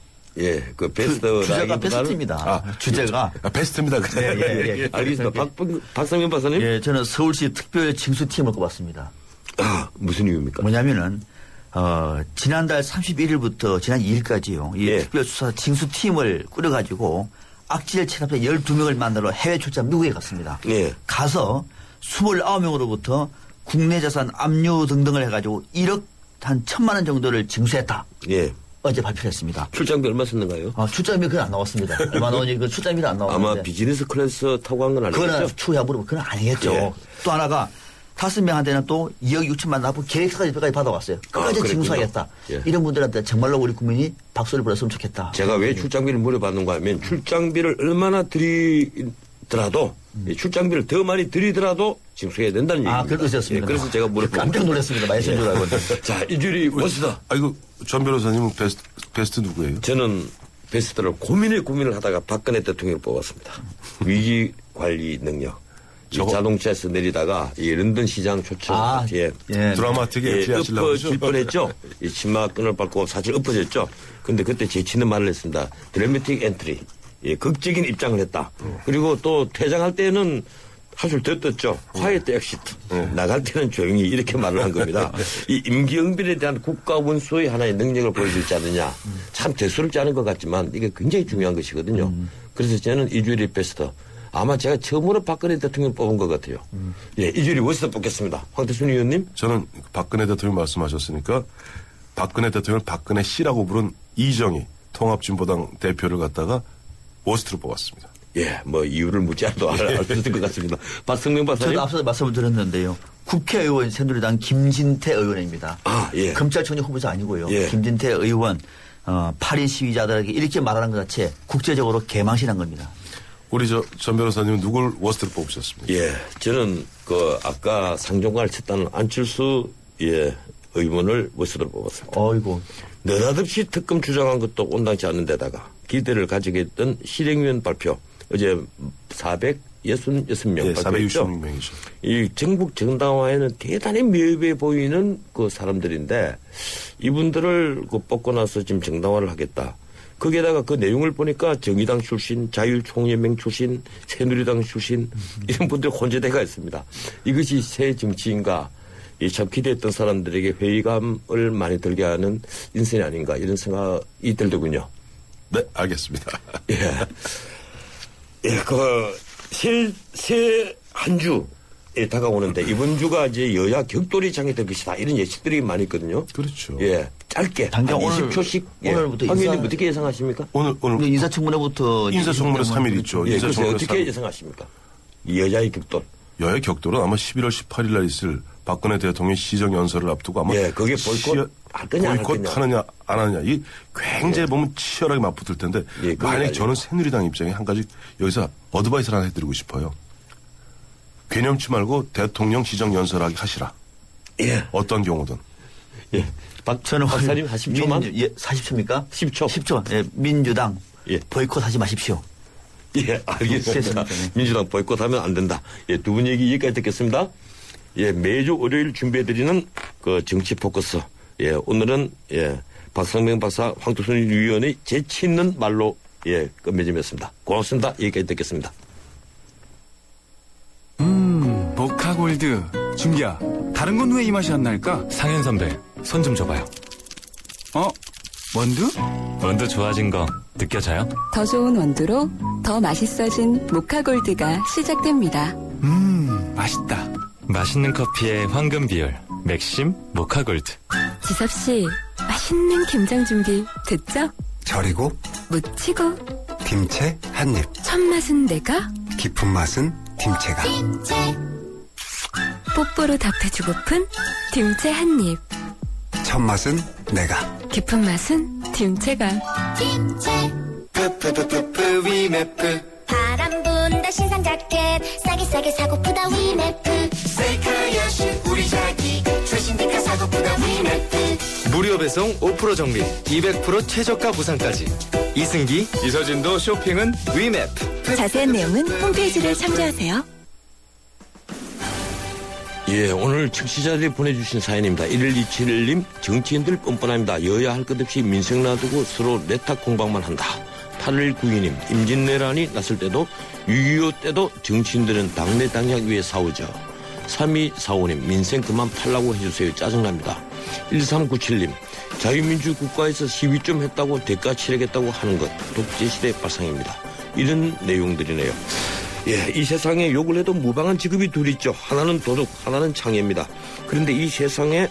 그 베스트. 주제가 베스트입니다. 주제가. 베스트입니다. 알겠습니다. 박상현 박사님? 저는 서울시 특별 징수팀을 꼽았습니다. 무슨 이유입니까? 뭐냐면은, 지난달 31일부터 지난 2일까지요. 이 특별수사 징수팀을 꾸려가지고 악질 체납자 12명을 만나러 해외 출장 미국에 갔습니다. 가서 29명으로부터 국내 자산 압류 등등을 해가지고 1억 한 1,000만 원 정도를 징수했다. 예. 어제 발표했습니다. 출장비 얼마 썼는가요? 출장비 그건 안 나왔습니다. 얼마 나오니 그 출장비는 안 나왔는데. 아마 비즈니스 클래스 타고 간 건 아니겠죠? 그거는 추후에 물어보면 그건 아니겠죠. 예. 또 하나가 5명한테는 또 2억 6천만 납부 계획서까지 받아왔어요. 끝까지 그랬군요. 징수하겠다. 예. 이런 분들한테 정말로 우리 국민이 박수를 불렀으면 좋겠다. 제가 왜 출장비를 물어봤는가 하면 출장비를 얼마나 들이더라도 출장비를 더 많이 들이더라도 징수해야 된다는 얘기입니다. 그러셨습니다. 그래서 제가 물어봤습니다. 깜짝 놀랐습니다. 많이 쓴 줄 알고. 자, 이주리 워스다. 아이고, 전 변호사님은 베스트 누구예요? 저는 베스트를 고민을 하다가 박근혜 대통령을 뽑았습니다. 위기 관리 능력. 이 자동차에서 내리다가 이 런던 시장 초청 뒤에 드라마틱에 엔트리하시려고 엎어질 뻔했죠. 이 치마끈을 밟고 사실 엎어졌죠. 근데 그때 제치는 말을 했습니다. 드라마틱 엔트리. 예, 극적인 입장을 했다. 그리고 또 퇴장할 때는 한술 더 떴죠. 화이트 엑시트. 나갈 때는 조용히 이렇게 말을 한 겁니다. 이 임기응변에 대한 국가 원수의 하나의 능력을 보여주지 않느냐. 참 대수롭지 않은 것 같지만 이게 굉장히 중요한 것이거든요. 그래서 저는 이주리 베스트. 아마 제가 처음으로 박근혜 대통령 뽑은 것 같아요. 예, 이주리 워스트 뽑겠습니다. 황태순 의원님. 저는 박근혜 대통령 말씀하셨으니까 박근혜 대통령을 박근혜 씨라고 부른 이정희 통합진보당 대표를 갖다가 워스트로 뽑았습니다. 예, 뭐 이유를 묻지 않아도 알 수 있을 것 같습니다. 박성명 박사님. 저도 앞서 말씀을 드렸는데요. 국회의원 새누리당 김진태 의원입니다. 예. 검찰총장 후보자 아니고요. 예. 김진태 의원 파리 시위자들에게 이렇게 말하는 것 자체 국제적으로 개망신한 겁니다. 우리 전 변호사님은 누굴 워스트로 뽑으셨습니까? 예, 저는 아까 상종관을 쳤다는 안철수 의원을 워스트로 뽑았습니다. 어이고. 느닷없이 특검 주장한 것도 온당치 않은 데다가 기대를 가지게 했던 실행위원 발표. 어제 466명 예, 발표했죠. 466명이죠. 이 전국 정당화에는 대단히 미흡해 보이는 그 사람들인데 이분들을 뽑고 나서 지금 정당화를 하겠다. 거기에다가 그 내용을 보니까 정의당 출신, 자유총연맹 출신, 새누리당 출신 이런 분들 혼재돼가 있습니다. 이것이 새 정치인가 참 기대했던 사람들에게 회의감을 많이 들게 하는 인생이 아닌가 이런 생각이 들더군요. 네, 알겠습니다. 예, 새 한 주에 다가오는데 이번 주가 이제 여야 격돌이 장애될 것이다 이런 예측들이 많이 있거든요. 그렇죠. 예, 짧게 당장 한 오늘, 20초씩 오늘부터 황 의원님 어떻게 예상하십니까? 오늘 인사청문회부터 인사청문회 3일 있죠. 예, 글쎄요, 인사청문회 어떻게 3일. 예상하십니까? 이 여야의 격돌. 여야 격돌은 아마 11월 18일 날 있을 박근혜 대통령 시정 연설을 앞두고 아마 그게 보이콧 할 거냐 안 할 거냐. 보이콧 하느냐 안 하느냐 이 굉장히 보면 치열하게 맞붙을 텐데 만약 저는 새누리당 입장에 한 가지 여기서 어드바이스를 하나 해드리고 싶어요. 개념치 말고 대통령 시정 연설하기 하시라. 예. 어떤 경우든. 예. 저는 박사님 40초만? 40초입니까? 10초. 10초. 예, 민주당 보이콧 하지 마십시오. 예, 알겠습니다. 민주당 보이콧하면 안 된다. 예, 두 분 얘기 여기까지 듣겠습니다. 예, 매주 월요일 준비해드리는 그 정치 포커스. 예, 오늘은 박성명 박사, 황태순 의원의 재치 있는 말로 끝맺음이었습니다. 고맙습니다. 여기까지 듣겠습니다. 모카골드. 준기야, 다른 건 왜 이 맛이 안 날까? 상현 선배, 손 좀 줘봐요. 원두? 원두 좋아진 거 느껴져요? 더 좋은 원두로 더 맛있어진 모카골드가 시작됩니다. 맛있다. 맛있는 커피의 황금 비율, 맥심 모카골드. 지섭씨, 맛있는 김장 준비 됐죠? 절이고 무치고 김치 한 입. 첫 맛은 내가, 깊은 맛은 김치가. 뽀뽀로 답해주고픈 김치 한 입. 첫 맛은 내가. 깊은 맛은 김치가. 푸푸푸푸푸 위메프. 바람 분다 신상 자켓 싸게 사고프다 위메프. 세이카야시 우리 자기 최신 디카 사고프다 위메프. 무료 배송 5% 정리 200% 최저가 보상까지. 이승기 이서진도 쇼핑은 위메프. 자세한 내용은 홈페이지를 참조하세요. 예, 오늘 청취자들이 보내주신 사연입니다. 1127님, 정치인들 뻔뻔합니다. 여야 할 것 없이 민생 놔두고 서로 내탁 공방만 한다. 8192님, 임진왜란이 났을 때도 6.25 때도 정치인들은 당내 당약 위에 싸우죠. 3245님, 민생 그만 팔라고 해주세요. 짜증납니다. 1397님, 자유민주 국가에서 시위 좀 했다고 대가 치르겠다고 하는 것 독재시대 발상입니다. 이런 내용들이네요. 예, 이 세상에 욕을 해도 무방한 직업이 둘 있죠. 하나는 도둑, 하나는 창녀입니다. 그런데 이 세상에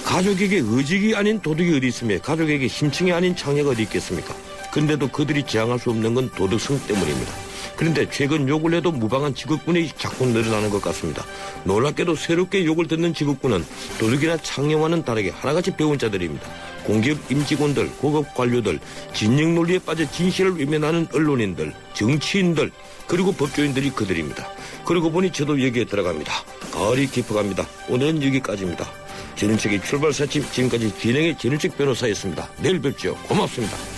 가족에게 의직이 아닌 도둑이 어디 있으며 가족에게 심층이 아닌 창녀가 어디 있겠습니까? 그런데도 그들이 지향할 수 없는 건 도덕성 때문입니다. 그런데 최근 욕을 해도 무방한 직업군이 자꾸 늘어나는 것 같습니다. 놀랍게도 새롭게 욕을 듣는 직업군은 도둑이나 창녀와는 다르게 하나같이 배운 자들입니다. 공기업 임직원들, 고급 관료들, 진영 논리에 빠져 진실을 외면하는 언론인들, 정치인들, 그리고 법조인들이 그들입니다. 그러고 보니 저도 여기에 들어갑니다. 가을이 깊어갑니다. 오늘은 여기까지입니다. 진흥책의 출발사침 지금까지 진행의 진흥책 변호사였습니다. 내일 뵙죠. 고맙습니다.